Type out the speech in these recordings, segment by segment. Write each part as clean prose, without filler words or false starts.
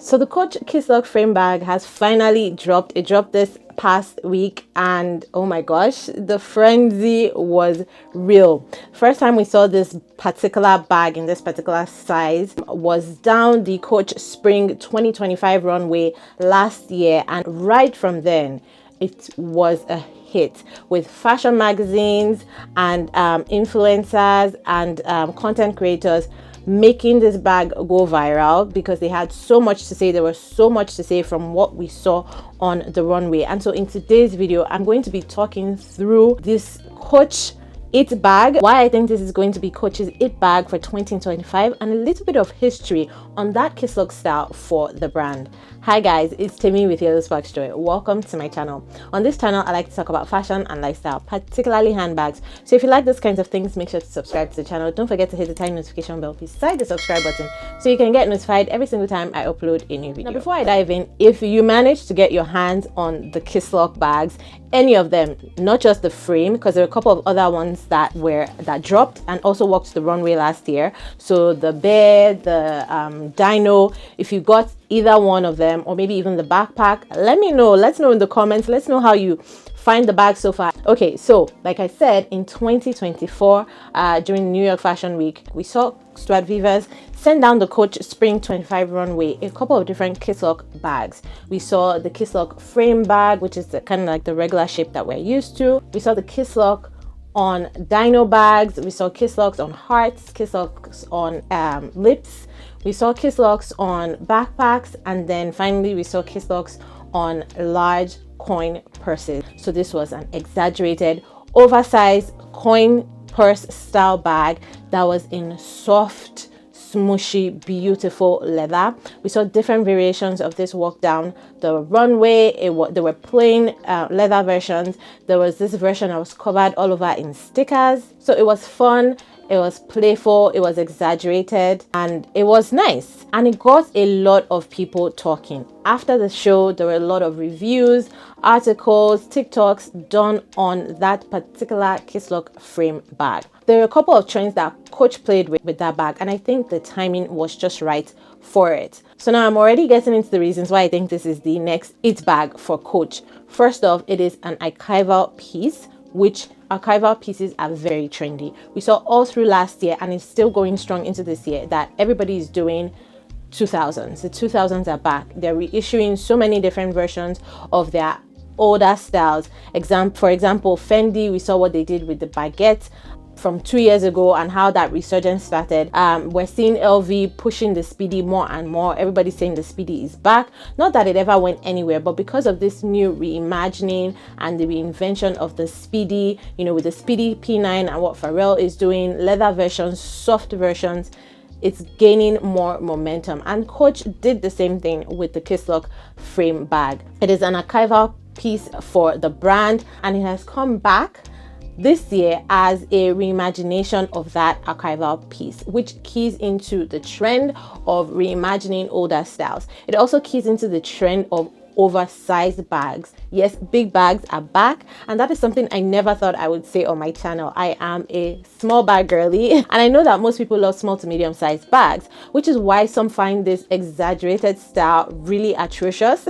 So the COACH Kisslock Frame Bag has finally dropped. It dropped this past week, and oh my gosh, the frenzy was real. First time we saw this particular bag in this particular size was down the COACH Spring 2025 runway last year, and right from then it was a hit with fashion magazines and influencers and content creators making this bag go viral because they had so much to say. There was so much to say from what we saw on the runway. And so in today's video, I'm going to be talking through this COACH It Bag, why I think this is going to be COACH's It Bag for 2025, and a little bit of history on that Kisslock style for the brand. Hi guys, it's Timmy with YellowSparksJoy. Welcome to my channel. On this channel, I like to talk about fashion and lifestyle, particularly handbags. So if you like those kinds of things, make sure to subscribe to the channel. Don't forget to hit the tiny notification bell beside the subscribe button so you can get notified every single time I upload a new video. Now, before I dive in, if you manage to get your hands on the Kisslock bags, any of them, not just the frame, because there are a couple of other ones that dropped and also walked the runway last year. So the bear, the dino, if you got either one of them, or maybe even the backpack, let me know. Let's know in the comments. Let's know how you find the bag so far. Okay, so like I said, in 2024 during New York Fashion Week, we saw Stuart Vivers send down the COACH Spring 25 runway a couple of different Kisslock bags. We saw the Kisslock Frame Bag, which is kind of like the regular shape that we're used to. We saw the Kisslock on dino bags. We saw Kisslocks on hearts, Kisslocks on lips. We saw Kisslocks on backpacks, and then finally we saw Kisslocks on large coin purses. So this was an exaggerated, oversized coin purse style bag that was in soft, smushy, beautiful leather. We saw different variations of this walk down the runway. There were plain leather versions. There was this version that was covered all over in stickers. So it was fun. It was playful, it was exaggerated, and it was nice. And it got a lot of people talking. After the show, there were a lot of reviews, articles, TikToks done on that particular Kisslock frame bag. There were a couple of trends that COACH played with that bag, and I think the timing was just right for it. So now I'm already getting into the reasons why I think this is the next It Bag for COACH. First off, it is an archival piece, which archival pieces are very trendy. We saw all through last year, and it's still going strong into this year, that everybody is doing 2000s. The 2000s are back. They're reissuing so many different versions of their older styles. For example, Fendi, we saw what they did with the baguette from 2 years ago and how that resurgence started. We're seeing LV pushing the Speedy more and more. Everybody's saying the Speedy is back. Not that it ever went anywhere, but because of this new reimagining and the reinvention of the Speedy, you know, with the Speedy P9 and what Pharrell is doing, leather versions, soft versions, it's gaining more momentum. And COACH did the same thing with the Kisslock frame bag. It is an archival piece for the brand, and it has come back this year as a reimagination of that archival piece, which keys into the trend of reimagining older styles. It also keys into the trend of oversized bags. Yes, big bags are back, and that is something I never thought I would say on my channel. I am a small bag girly, and I know that most people love small to medium sized bags, which is why some find this exaggerated style really atrocious.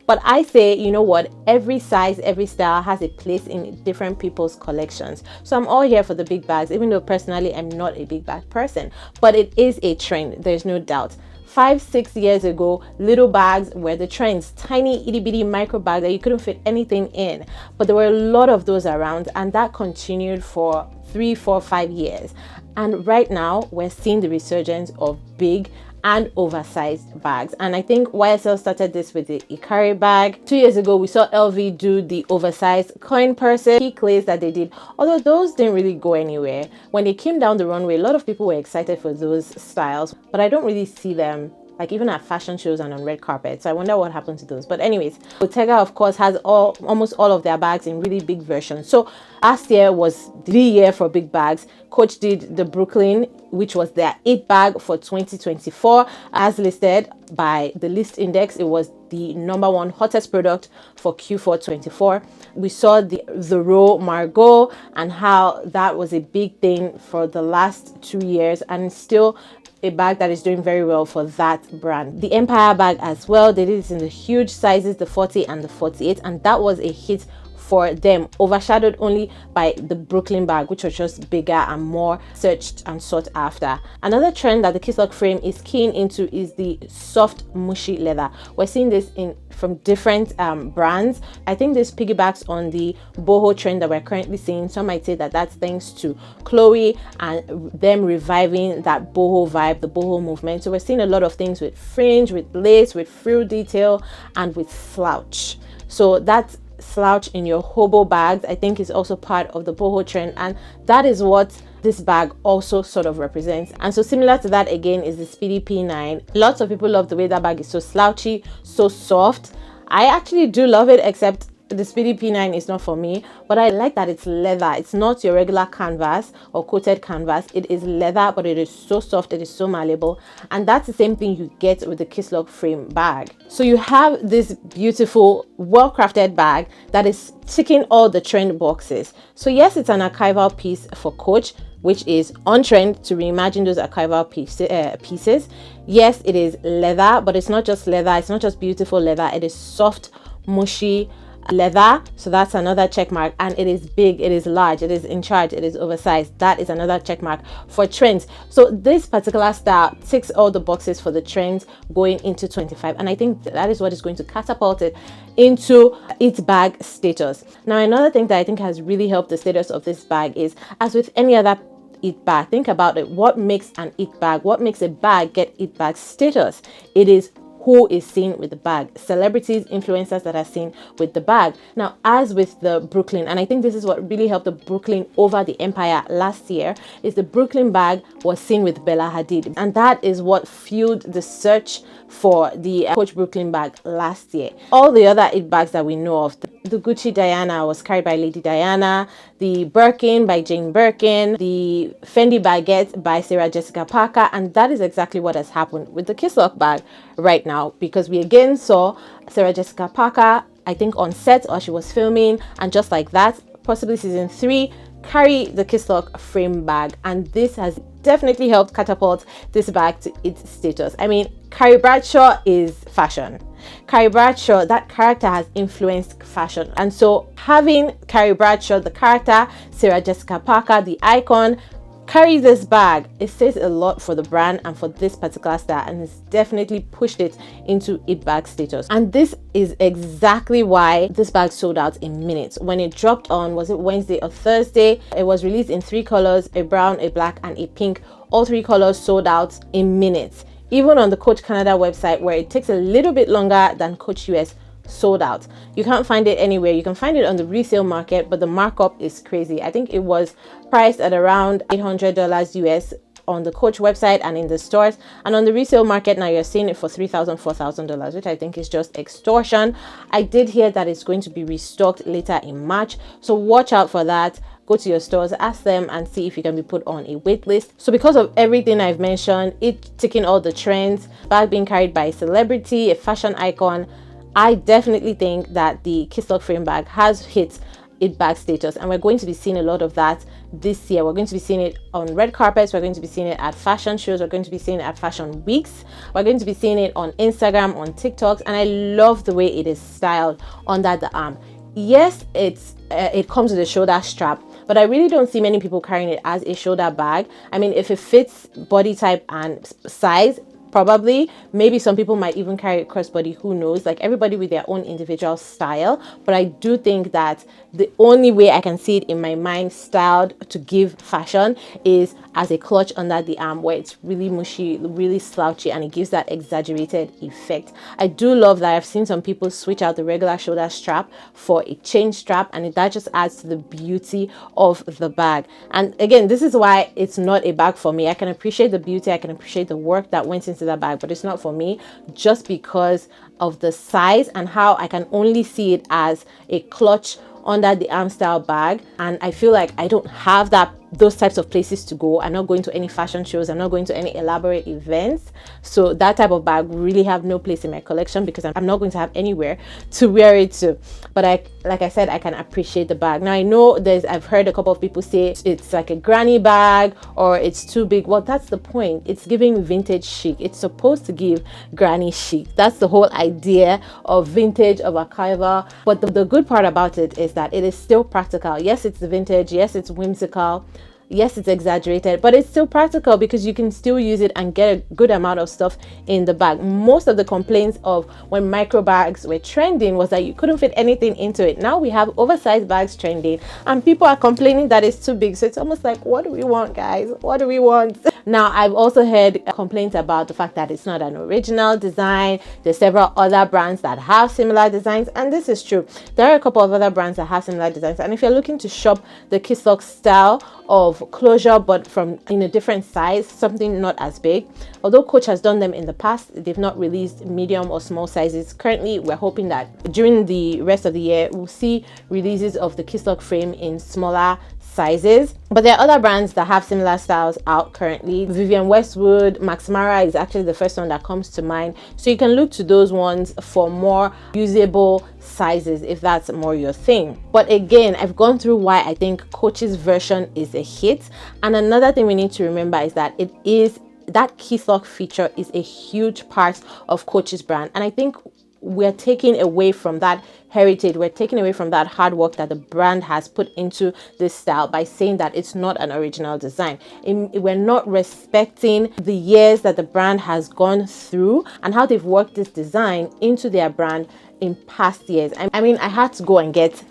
But I say, you know what, every size, every style has a place in different people's collections. So I'm all here for the big bags, even though personally I'm not a big bag person, but it is a trend, there's no doubt. 5-6 years ago, little bags were the trends, tiny itty bitty micro bags that you couldn't fit anything in, but there were a lot of those around, and that continued for 3, 4, 5 years. And right now we're seeing the resurgence of big and oversized bags, and I think YSL started this with the Ikari bag. 2 years ago we saw LV do the oversized coin purses, key clays that they did, although those didn't really go anywhere. When they came down the runway, a lot of people were excited for those styles, but I don't really see them like even at fashion shows and on red carpet. So I wonder what happened to those. But anyways, Bottega of course has almost all of their bags in really big versions. So last year was the year for big bags. COACH did the Brooklyn, which was their It Bag for 2024. As listed by the List Index, it was the #1 hottest product for Q4 24. We saw the Row Margot and how that was a big thing for the last 2 years, and still a bag that is doing very well for that brand. The Empire bag as well, they did it in the huge sizes, the 40 and the 48, and that was a hit for them, overshadowed only by the Brooklyn bag, which was just bigger and more searched and sought after. Another trend that the Kisslock frame is keen into is the soft mushy leather. We're seeing this from different brands. I think this piggybacks on the boho trend that we're currently seeing. Some might say that that's thanks to Chloe and them reviving that boho vibe, the boho movement. So we're seeing a lot of things with fringe, with lace, with frill detail, and with slouch. So that's slouch in your hobo bags, I think, is also part of the boho trend, and that is what this bag also sort of represents. And so similar to that again is the Speedy P9. Lots of people love the way that bag is so slouchy, so soft. I actually do love it, except the Speedy P9 is not for me, but I like that it's leather. It's not your regular canvas or coated canvas. It is leather, but it is so soft, it is so malleable, and that's the same thing you get with the Kisslock frame bag. So you have this beautiful, well-crafted bag that is ticking all the trend boxes. So yes, it's an archival piece for Coach, which is on trend to reimagine those archival pieces. Yes, it is leather, but it's not just leather. It's not just beautiful leather. It is soft, mushy leather, so that's another check mark. And it is big, it is large, it is in charge, it is oversized. That is another check mark for trends. So this particular style ticks all the boxes for the trends going into 25, and I think that is what is going to catapult it into its bag status. Now, another thing that I think has really helped the status of this bag is, as with any other it bag, think about it. What makes an it bag? What makes a bag get it bag status? It is who is seen with the bag. Celebrities, influencers that are seen with the bag. Now, as with the Brooklyn, and I think this is what really helped the Brooklyn over the Empire last year, is the Brooklyn bag was seen with Bella Hadid, and that is what fueled the search for the Coach Brooklyn bag last year. All the other it bags that we know of, the Gucci Diana was carried by Lady Diana, the Birkin by Jane Birkin, the Fendi Baguette by Sarah Jessica Parker, and that is exactly what has happened with the Kisslock bag right now, because we again saw Sarah Jessica Parker, I think on set or she was filming, and just like that, possibly season 3, carry the Kisslock frame bag, and this has definitely helped catapult this bag to its status. I mean, Carrie Bradshaw is fashion. Carrie Bradshaw, that character has influenced fashion, and so having Carrie Bradshaw, the character, Sarah Jessica Parker, the icon, carry this bag, it says a lot for the brand and for this particular style, and it's definitely pushed it into it bag status. And this is exactly why this bag sold out in minutes. When it dropped on, was it Wednesday or Thursday, it was released in 3 colors, a brown, a black, and a pink. All 3 colors sold out in minutes. Even on the Coach Canada website, where it takes a little bit longer than Coach US, sold out. You can't find it anywhere. You can find it on the resale market, but the markup is crazy. I think it was priced at around $800 US on the Coach website and in the stores, and on the resale market now you're seeing it for $3,000, $4,000, which I think is just extortion. I did hear that it's going to be restocked later in March, so watch out for that. Go to your stores, ask them, and see if you can be put on a wait list. So because of everything I've mentioned, it ticking all the trends, bag being carried by a celebrity, a fashion icon, I definitely think that the Kisslock frame bag has hit it bag status, and we're going to be seeing a lot of that this year. We're going to be seeing it on red carpets, we're going to be seeing it at fashion shows, we're going to be seeing it at fashion weeks, we're going to be seeing it on Instagram, on TikToks, and I love the way it is styled under the arm. Yes, it comes with a shoulder strap, but I really don't see many people carrying it as a shoulder bag. I mean, if it fits body type and size, probably, maybe some people might even carry it crossbody, who knows, like everybody with their own individual style. But I do think that the only way I can see it in my mind styled to give fashion is as a clutch under the arm, where it's really mushy, really slouchy, and it gives that exaggerated effect. I do love that I've seen some people switch out the regular shoulder strap for a chain strap, and that just adds to the beauty of the bag. And again, this is why it's not a bag for me. I can appreciate the beauty, I can appreciate the work that went into that bag, but it's not for me just because of the size and how I can only see it as a clutch under the arm style bag, and I feel like I don't have that those types of places to go. I'm not going to any fashion shows. I'm not going to any elaborate events. So that type of bag really have no place in my collection because I'm not going to have anywhere to wear it to. But like I said, I can appreciate the bag. Now I know I've heard a couple of people say it's like a granny bag or it's too big. Well, that's the point. It's giving vintage chic. It's supposed to give granny chic. That's the whole idea of vintage, of archival. But the good part about it is that it is still practical. Yes, it's vintage. Yes, it's whimsical. Yes, it's exaggerated, but it's still practical because you can still use it and get a good amount of stuff in the bag. Most of the complaints of when micro bags were trending was that you couldn't fit anything into it. Now we have oversized bags trending and people are complaining that it's too big. So it's almost like, what do we want, guys? What do we want? Now, I've also heard complaints about the fact that it's not an original design. There's several other brands that have similar designs, and this is true. There are a couple of other brands that have similar designs, and if you're looking to shop the Kisslock style of closure but from in a different size, something not as big, although Coach has done them in the past, they've not released medium or small sizes. Currently, we're hoping that during the rest of the year we'll see releases of the Kisslock frame in smaller sizes. But there are other brands that have similar styles out currently. Vivienne Westwood, Max Mara is actually the first one that comes to mind, so you can look to those ones for more usable sizes if that's more your thing. But again, I've gone through why I think Coach's version is a hit, and another thing we need to remember is that that Kisslock feature is a huge part of Coach's brand, and I think we're taking away from that heritage, we're taking away from that hard work that the brand has put into this style by saying that it's not an original design. We're not respecting the years that the brand has gone through and how they've worked this design into their brand in past years. I mean, I had to go and get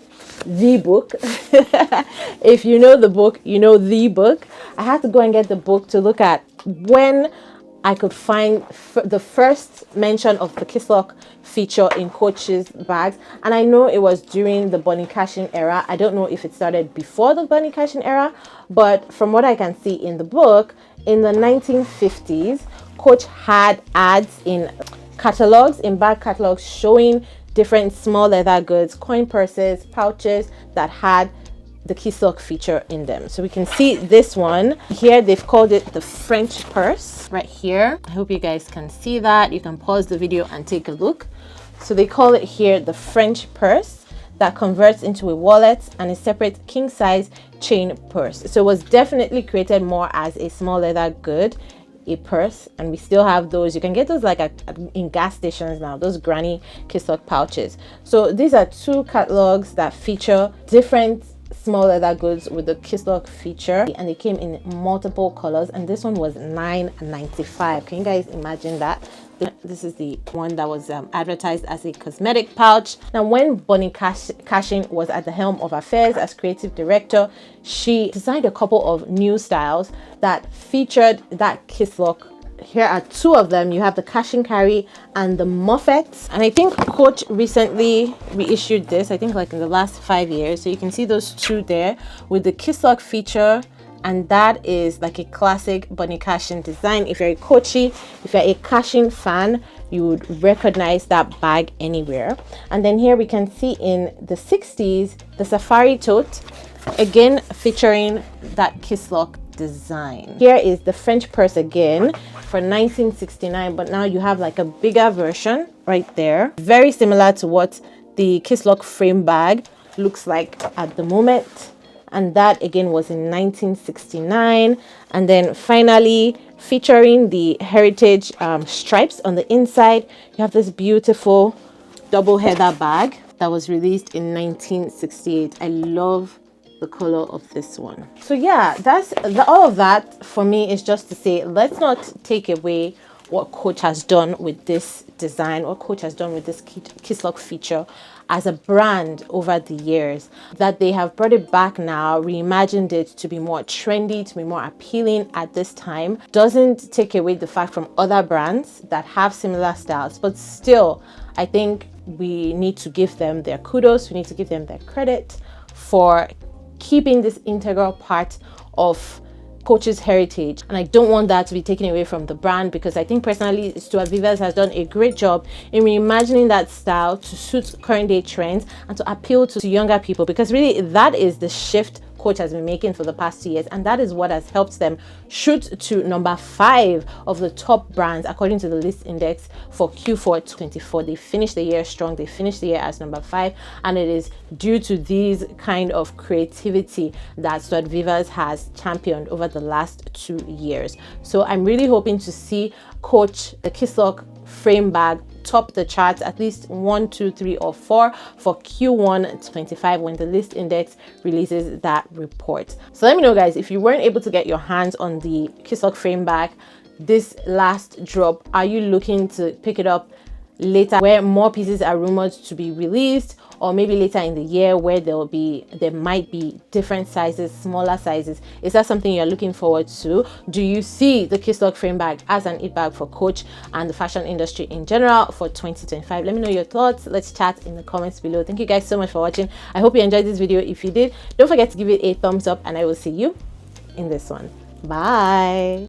the book. If you know the book, you know the book. I had to go and get the book to look at when I could find the first mention of the Kisslock feature in Coach's bags, and I know it was during the Bonnie Cashin era. I don't know if it started before the Bonnie Cashin era, but from what I can see in the book, in the 1950s, Coach had ads in catalogs, in bag catalogs, showing different small leather goods, coin purses, pouches that had the Kisslock feature in them. So we can see this one here, they've called it the French purse right here. I hope you guys can see that. You can pause the video and take a look. So they call it here the French purse that converts into a wallet and a separate king size chain purse. So it was definitely created more as a small leather good, a purse, and we still have those. You can get those like in gas stations now, those granny Kisslock pouches. So these are two catalogs that feature different small leather goods with the Kisslock feature, and they came in multiple colors, and this one was $9.95. Can you guys imagine that? This is the one that was advertised as a cosmetic pouch. Now, when Bonnie Cashin was at the helm of affairs as creative director, she designed a couple of new styles that featured that Kisslock. Here are two of them. You have the cash and carry and the muffets, and I think Coach recently reissued this, I think like in the last 5 years. So you can see those two there with the Kisslock feature, and that is like a classic Bonnie Cashin design. If you're a Coachy, if you're a Cashin fan, you would recognize that bag anywhere. And then here we can see in the 60s the safari tote, again featuring that Kisslock design. Here is the French purse again for 1969, but now you have like a bigger version right there, very similar to what the Kisslock frame bag looks like at the moment, and that again was in 1969. And then finally, featuring the heritage stripes on the inside, you have this beautiful double heather bag that was released in 1968. I love the color of this one. So yeah, that's all of that for me is just to say, let's not take away what Coach has done with this design, what Coach has done with this Kisslock feature as a brand over the years, that they have brought it back now, reimagined it to be more trendy, to be more appealing at this time, doesn't take away the fact from other brands that have similar styles. But still, I think we need to give them their kudos, we need to give them their credit for keeping this integral part of Coach's heritage, and I don't want that to be taken away from the brand, because I think personally Stuart Vivers has done a great job in reimagining that style to suit current day trends and to appeal to younger people, because really that is the shift Coach has been making for the past 2 years, and that is what has helped them shoot to number 5 of the top brands according to the list index for Q4 24. They finished the year strong. They finished the year as number 5, and it is due to these kind of creativity that Stuart Vivas has championed over the last 2 years. So I'm really hoping to see Coach the Kisslock Frame Bag top the charts at least 1, 2, 3, or 4 for Q1 25 when the list index releases that report. So let me know, guys, if you weren't able to get your hands on the Kisslock Frame Bag this last drop, are you looking to pick it up later where more pieces are rumored to be released, or maybe later in the year where there might be different sizes, smaller sizes? Is that something you're looking forward to? Do you see the Kisslock Frame Bag as an it bag for Coach and the fashion industry in general for 2025? Let me know your thoughts. Let's chat in the comments below. Thank you guys so much for watching. I hope you enjoyed this video. If you did, don't forget to give it a thumbs up, and I will see you in this one. Bye.